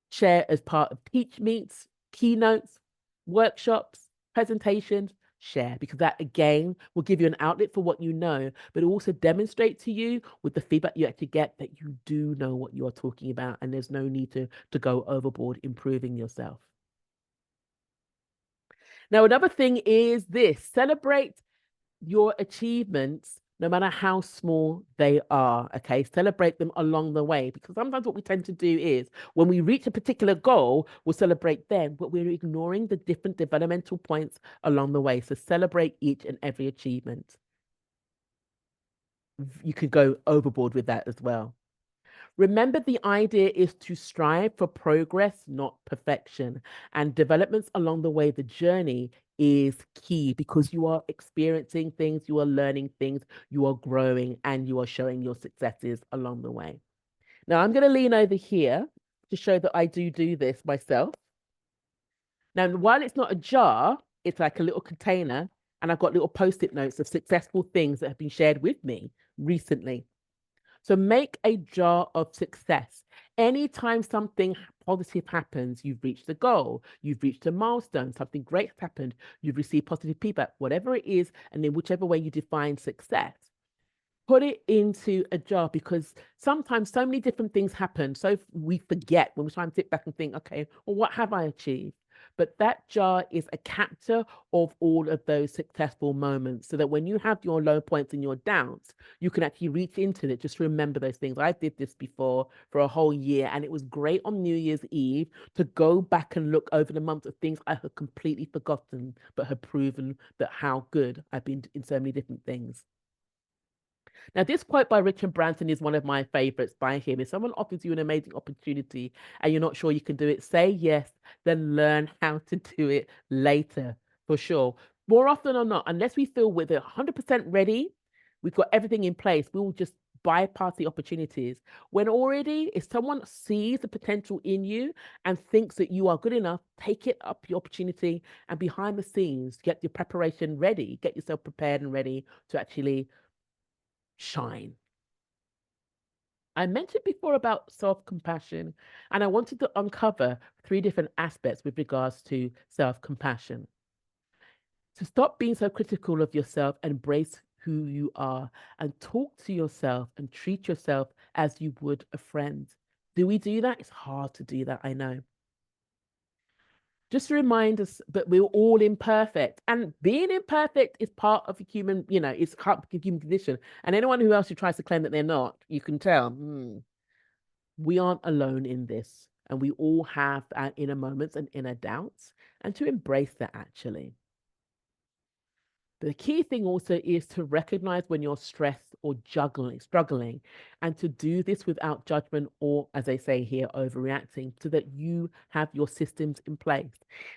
share as part of teach meets, keynotes, workshops, presentations, share, because that again will give you an outlet for what you know, but also demonstrate to you with the feedback you actually get that you do know what you're talking about and there's no need to go overboard improving yourself. Now, another thing is this: celebrate your achievements, no matter how small they are. Okay, celebrate them along the way, because sometimes what we tend to do is when we reach a particular goal, we'll celebrate them, but we're ignoring the different developmental points along the way. So celebrate each and every achievement. You could go overboard with that as well. Remember, the idea is to strive for progress, not perfection. And developments along the way, the journey is key, because you are experiencing things, you are learning things, you are growing, and you are showing your successes along the way. Now, I'm going to lean over here to show that I do this myself. Now, while it's not a jar, it's like a little container, and I've got little post-it notes of successful things that have been shared with me recently. So make a jar of success. Anytime something positive happens, you've reached a goal, you've reached a milestone, something great has happened, you've received positive feedback, whatever it is, and in whichever way you define success, put it into a jar, because sometimes so many different things happen. So we forget when we try and sit back and think, okay, well, what have I achieved? But that jar is a capture of all of those successful moments, so that when you have your low points and your downs, you can actually reach into it. Just remember those things. I did this before for a whole year, and it was great on New Year's Eve to go back and look over the months of things I had completely forgotten, but had proven that how good I've been in so many different things. Now, this quote by Richard Branson is one of my favorites by him. If someone offers you an amazing opportunity and you're not sure you can do it, say yes, then learn how to do it later, for sure. More often or not, unless we feel we're 100% ready, we've got everything in place, we will just bypass the opportunities. When already, if someone sees the potential in you and thinks that you are good enough, take it up the opportunity, and behind the scenes, get your preparation ready, get yourself prepared and ready to actually shine. I mentioned before about self-compassion, and I wanted to uncover 3 different aspects with regards to self-compassion. To stop being so critical of yourself, embrace who you are, and talk to yourself and treat yourself as you would a friend. Do we do that? It's hard to do that, I know. Just to remind us that we're all imperfect, and being imperfect is part of a human, it's part of the human condition. And anyone who else who tries to claim that they're not, you can tell, we aren't alone in this, and we all have our inner moments and inner doubts, and to embrace that actually. The key thing also is to recognize when you're stressed or struggling, and to do this without judgment or, as they say here, overreacting, so that you have your systems in place.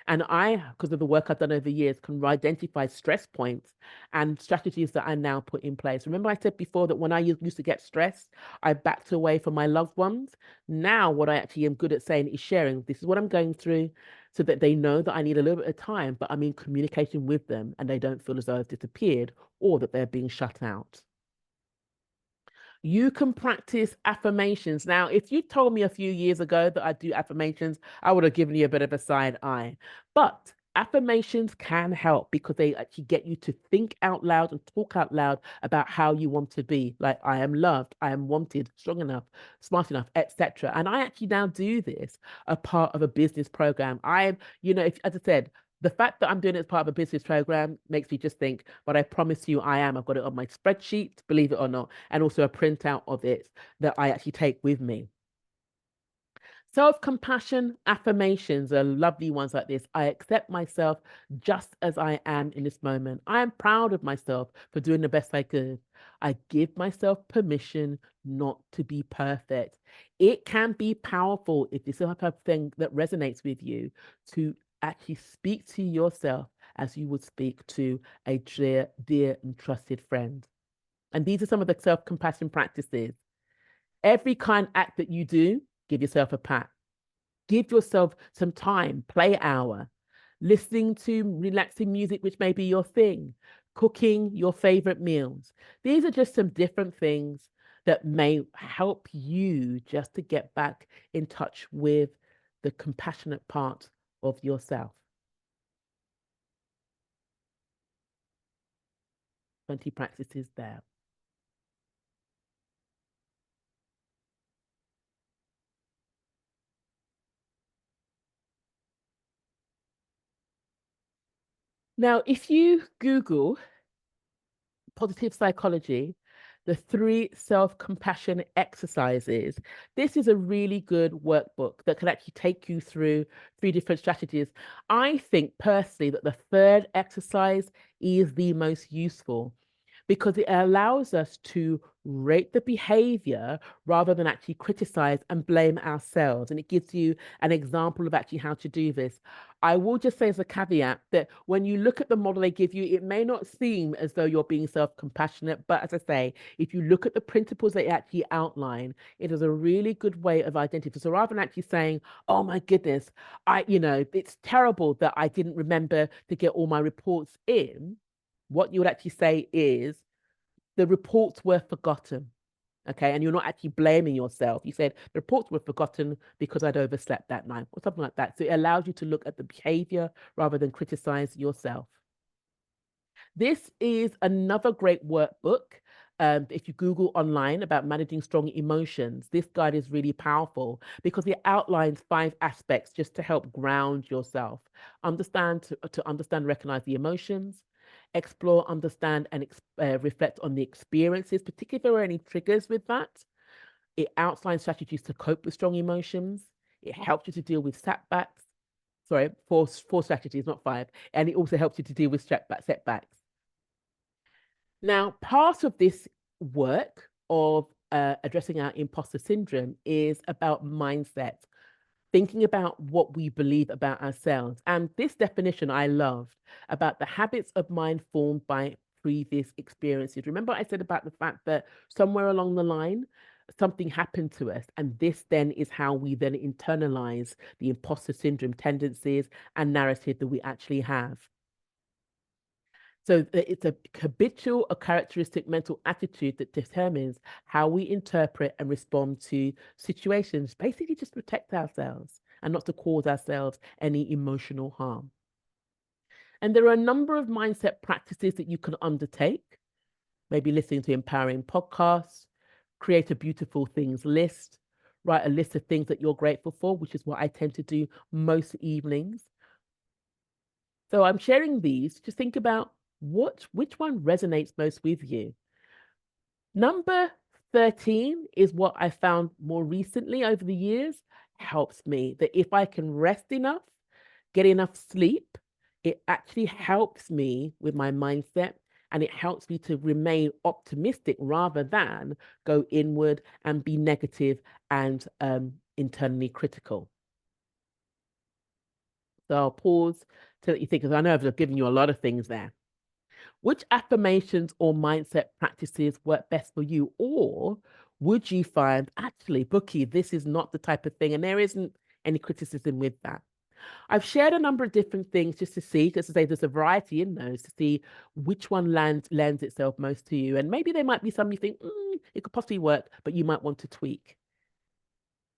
And I, because of the work I've done over the years, can identify stress points and strategies that I now put in place. Remember, I said before that when I used to get stressed, I backed away from my loved ones. Now, what I actually am good at saying is sharing, this is what I'm going through, so that they know that I need a little bit of time, but I'm in communication with them and they don't feel as though I've disappeared or that they're being shut out. You can practice affirmations. Now, if you told me a few years ago that I do affirmations, I would have given you a bit of a side eye. But affirmations can help, because they actually get you to think out loud and talk out loud about how you want to be. Like, I am loved, I am wanted, strong enough, smart enough, etc. And I actually now do this a part of a business program. As I said, the fact that I'm doing it as part of a business program makes me just think, but I promise you I am. I've got it on my spreadsheet, believe it or not, and also a printout of it that I actually take with me. Self-compassion affirmations are lovely ones like this. I accept myself just as I am in this moment. I am proud of myself for doing the best I could. I give myself permission not to be perfect. It can be powerful, if this is a type of thing that resonates with you, to actually speak to yourself as you would speak to a dear and trusted friend. And these are some of the self-compassion practices. Every kind act that you do, give yourself a pat. Give yourself some time, play hour, listening to relaxing music, which may be your thing. cooking your favorite meals. These are just some different things that may help you just to get back in touch with the compassionate part of yourself. 20 practices there. Now, if you Google positive psychology, the 3 self-compassion exercises. This is a really good workbook that can actually take you through 3 different strategies. I think personally that the third exercise is the most useful because it allows us to rate the behavior rather than actually criticize and blame ourselves. And it gives you an example of actually how to do this. I will just say as a caveat that when you look at the model they give you, it may not seem as though you're being self-compassionate, but as I say, if you look at the principles they actually outline, it is a really good way of identifying. So rather than actually saying, oh my goodness, it's terrible that I didn't remember to get all my reports in, what you would actually say is the reports were forgotten. Okay. And you're not actually blaming yourself. You said the reports were forgotten because I'd overslept that night or something like that. So it allows you to look at the behavior rather than criticize yourself. This is another great workbook. If you Google online about managing strong emotions, this guide is really powerful because it outlines 5 aspects just to help ground yourself. To understand, recognize the emotions, explore, understand, and reflect on the experiences, particularly if there are any triggers with that. It outlines strategies to cope with strong emotions. It helps you to deal with setbacks. Sorry, four strategies, not 5. And it also helps you to deal with setbacks. Now, part of this work of addressing our imposter syndrome is about mindset, thinking about what we believe about ourselves. And this definition I loved about the habits of mind formed by previous experiences. Remember, I said about the fact that somewhere along the line, something happened to us. And this then is how we then internalize the imposter syndrome tendencies and narrative that we actually have. So it's a habitual or characteristic mental attitude that determines how we interpret and respond to situations, basically just protect ourselves and not to cause ourselves any emotional harm. And there are a number of mindset practices that you can undertake, maybe listening to empowering podcasts, create a beautiful things list, write a list of things that you're grateful for, which is what I tend to do most evenings. So I'm sharing these to think about which one resonates most with you. Number 13 is what I found more recently over the years helps me that if I can rest enough, get enough sleep, it actually helps me with my mindset and it helps me to remain optimistic rather than go inward and be negative and internally critical. So I'll pause to let you think, because I know I've given you a lot of things there. Which affirmations or mindset practices work best for you? Or would you find, actually, Bukky, this is not the type of thing, and there isn't any criticism with that? I've shared a number of different things just to see, just to say there's a variety in those to see which one lends itself most to you. And maybe there might be some you think, it could possibly work, but you might want to tweak.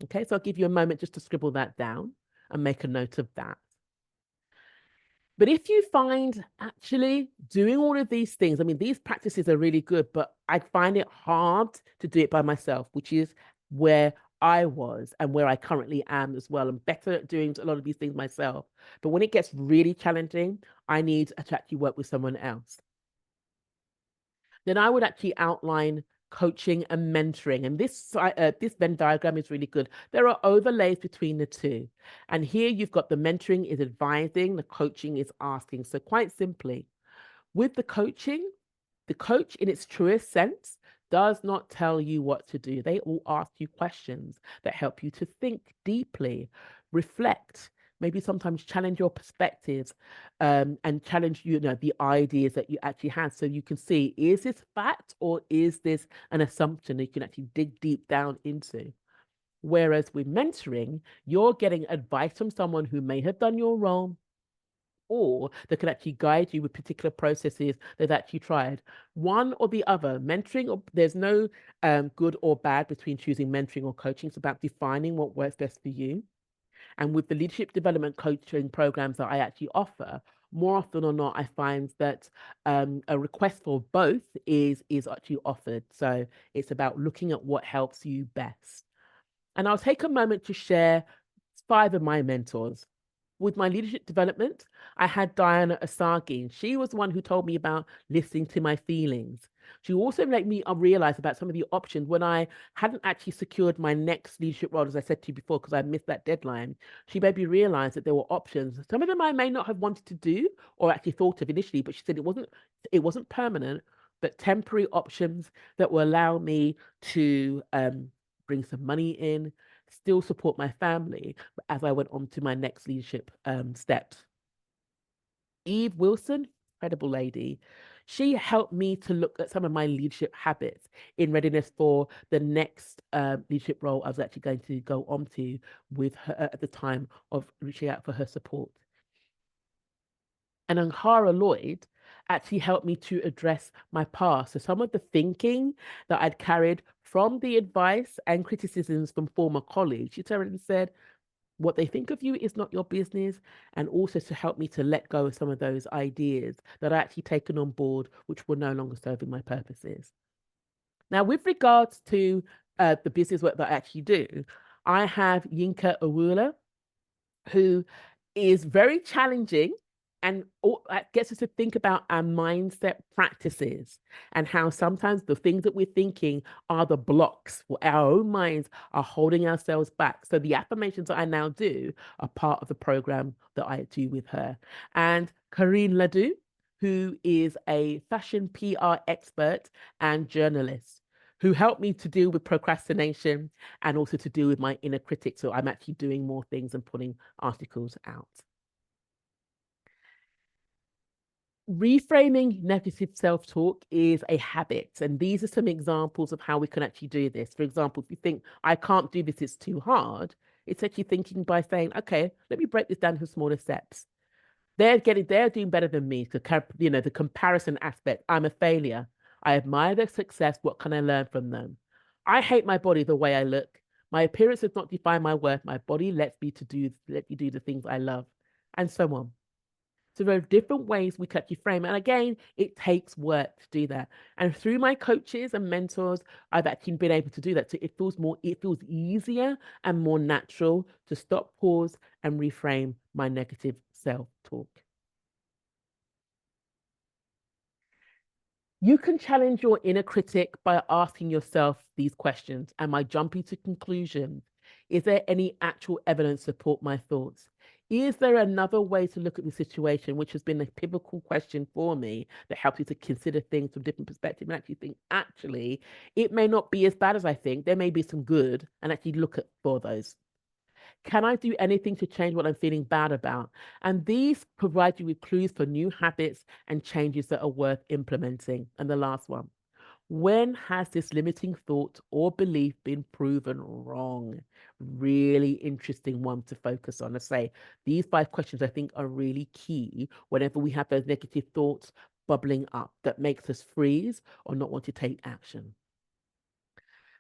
Okay, so I'll give you a moment just to scribble that down and make a note of that. But if you find actually doing all of these things, I mean, these practices are really good, but I find it hard to do it by myself, which is where I was and where I currently am as well. I'm better at doing a lot of these things myself. But when it gets really challenging, I need to actually work with someone else. Then I would actually outline coaching and mentoring. And this Venn diagram is really good. There are overlays between the two. And here you've got the mentoring is advising, the coaching is asking. So quite simply, with the coaching, the coach in its truest sense does not tell you what to do. They all ask you questions that help you to think deeply, reflect, maybe sometimes challenge your perspectives, and challenge the ideas that you actually have, so you can see, is this fact or is this an assumption that you can actually dig deep down into? Whereas with mentoring, you're getting advice from someone who may have done your role, or that can actually guide you with particular processes they've actually tried. One or the other, mentoring, or there's no good or bad between choosing mentoring or coaching. It's about defining what works best for you. And with the leadership development coaching programs that I actually offer, more often or not, I find that a request for both is actually offered. So it's about looking at what helps you best. And I'll take a moment to share five of my mentors. With my leadership development, I had Diana Asagi, and she was the one who told me about listening to my feelings. She also made me realize about some of the options when I hadn't actually secured my next leadership role, as I said to you before, because I missed that deadline. She made me realize that there were options. Some of them I may not have wanted to do or actually thought of initially, but she said it wasn't permanent, but temporary options that will allow me to bring some money in, still support my family as I went on to my next leadership steps. Eve Wilson, incredible lady, she helped me to look at some of my leadership habits in readiness for the next leadership role I was actually going to go on to with her at the time of reaching out for her support. And Angara Lloyd actually helped me to address my past. So some of the thinking that I'd carried from the advice and criticisms from former colleagues, she turned and said, what they think of you is not your business, and also to help me to let go of some of those ideas that I actually taken on board, which were no longer serving my purposes. Now, with regards to the business work that I actually do, I have Yinka Awula, who is very challenging and gets us to think about our mindset practices and how sometimes the things that we're thinking are the blocks. Our own minds are holding ourselves back. So the affirmations that I now do are part of the program that I do with her. And Karine Ledoux, who is a fashion PR expert and journalist, who helped me to deal with procrastination and also to deal with my inner critic. So I'm actually doing more things and putting articles out. Reframing negative self-talk is a habit. And these are some examples of how we can actually do this. For example, if you think, I can't do this, it's too hard, it's actually thinking by saying, okay, let me break this down to smaller steps. They're doing better than me. So, the comparison aspect. I'm a failure. I admire their success. What can I learn from them? I hate my body the way I look. My appearance does not define my worth. My body let me do the things I love, and so on. So there are different ways we can actually frame it. And again, it takes work to do that. And through my coaches and mentors, I've actually been able to do that. So it feels easier and more natural to stop, pause, and reframe my negative self-talk. You can challenge your inner critic by asking yourself these questions. Am I jumping to conclusions? Is there any actual evidence to support my thoughts? Is there another way to look at the situation, which has been a pivotal question for me that helps you to consider things from different perspectives and actually think, actually, it may not be as bad as I think. There may be some good, and actually look at for those. Can I do anything to change what I'm feeling bad about? And these provide you with clues for new habits and changes that are worth implementing. And the last one, when has this limiting thought or belief been proven wrong? Really interesting one to focus on. I say these five questions I think are really key whenever we have those negative thoughts bubbling up that makes us freeze or not want to take action.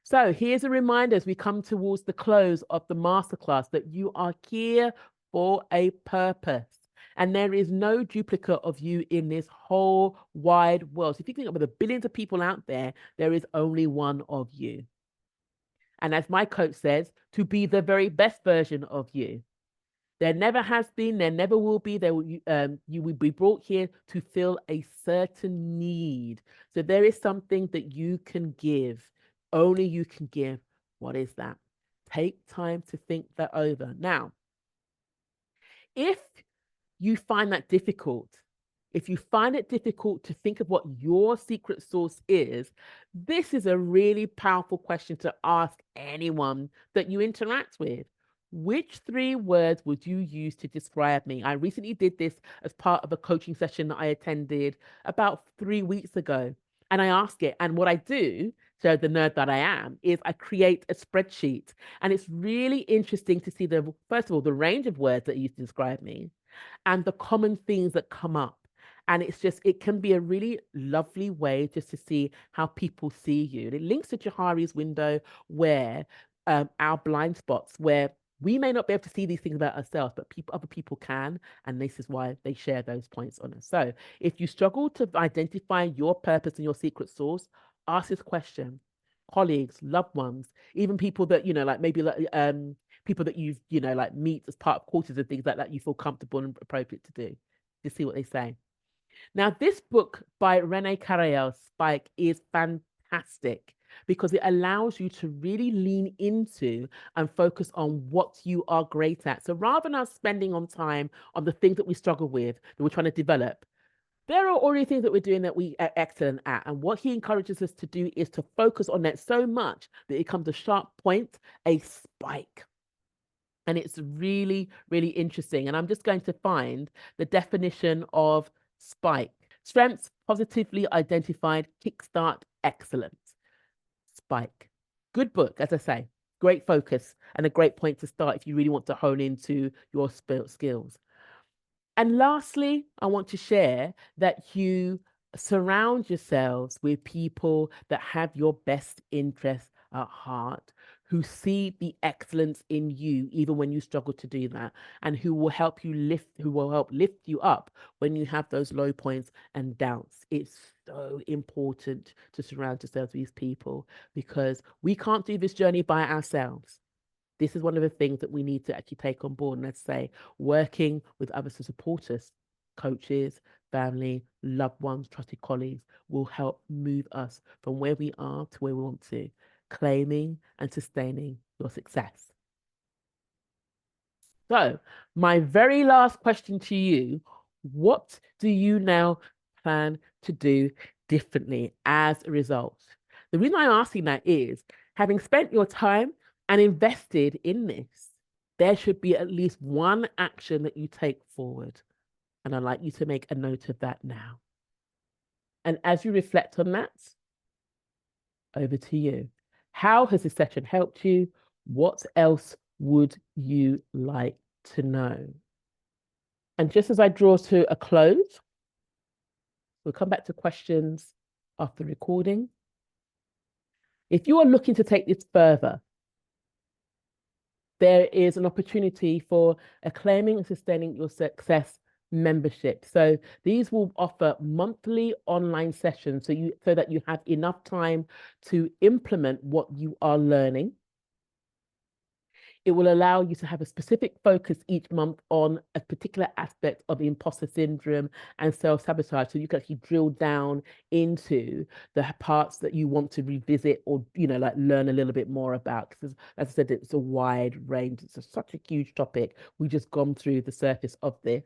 So here's a reminder as we come towards the close of the masterclass that you are here for a purpose. And there is no duplicate of you in this whole wide world. So if you think about the billions of people out there, there is only one of you. And as my coach says, to be the very best version of you. There never has been, there never will be. You will be brought here to fill a certain need. So there is something that you can give. Only you can give. What is that? Take time to think that over. Now, if you find that difficult, if you find it difficult to think of what your secret sauce is, this is a really powerful question to ask anyone that you interact with. Which three words would you use to describe me? I recently did this as part of a coaching session that I attended about 3 weeks ago. And I ask it. And what I do, so the nerd that I am, is I create a spreadsheet. And it's really interesting to see first of all, the range of words that you use to describe me. and the common things that come up. And it can be a really lovely way just to see how people see you. And it links to Johari's window, where our blind spots, where we may not be able to see these things about ourselves, but other people can. And this is why they share those points on us. So if you struggle to identify your purpose and your secret source, ask this question. Colleagues, loved ones, even people that, like maybe people that like meet as part of courses and things like that, you feel comfortable and appropriate to do. Just see what they say. Now, this book by Rene Carayel, Spike, is fantastic because it allows you to really lean into and focus on what you are great at. So rather than us spending on time on the things that we struggle with, that we're trying to develop, there are already things that we're doing that we are excellent at. And what he encourages us to do is to focus on that so much that it becomes a sharp point, a spike. And it's really, really interesting. And I'm just going to find the definition of spike. Strengths positively identified, kickstart excellence. Spike. Good book, as I say. Great focus and a great point to start if you really want to hone into your skills. And lastly, I want to share that you surround yourselves with people that have your best interests at heart, who see the excellence in you, even when you struggle to do that, and who will help lift you up when you have those low points and doubts. It's so important to surround yourselves with these people because we can't do this journey by ourselves. This is one of the things that we need to actually take on board. And let's say working with others to support us, coaches, family, loved ones, trusted colleagues, will help move us from where we are to where we want to, claiming and sustaining your success. So, my very last question to you, what do you now plan to do differently as a result? The reason I'm asking that is, having spent your time and invested in this, there should be at least one action that you take forward. And I'd like you to make a note of that now. And as you reflect on that, over to you. How has this session helped you? What else would you like to know? And just as I draw to a close, we'll come back to questions after recording. If you are looking to take this further, there is an opportunity for a claiming and sustaining your success membership. So these will offer monthly online sessions so that you have enough time to implement what you are learning. It will allow you to have a specific focus each month on a particular aspect of imposter syndrome and self-sabotage. So you can actually drill down into the parts that you want to revisit or, like learn a little bit more about. Because as I said, it's a wide range. It's such a huge topic. We've just gone through the surface of this.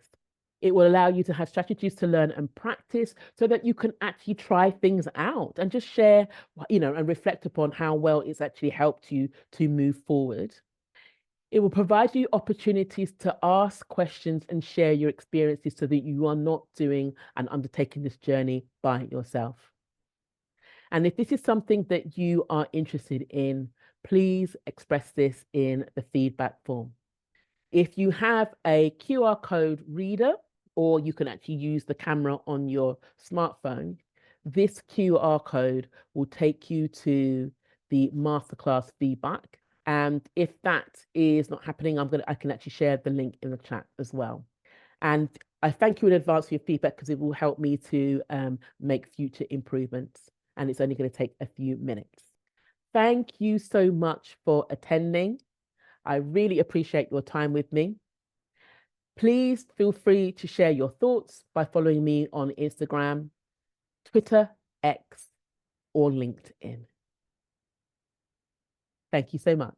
It will allow you to have strategies to learn and practice so that you can actually try things out and just share, and reflect upon how well it's actually helped you to move forward. It will provide you opportunities to ask questions and share your experiences so that you are not doing and undertaking this journey by yourself. And if this is something that you are interested in, please express this in the feedback form. If you have a QR code reader, or you can actually use the camera on your smartphone, this QR code will take you to the masterclass feedback. And if that is not happening, I can actually share the link in the chat as well. And I thank you in advance for your feedback because it will help me to make future improvements. And it's only going to take a few minutes. Thank you so much for attending. I really appreciate your time with me. Please feel free to share your thoughts by following me on Instagram, Twitter, X, or LinkedIn. Thank you so much.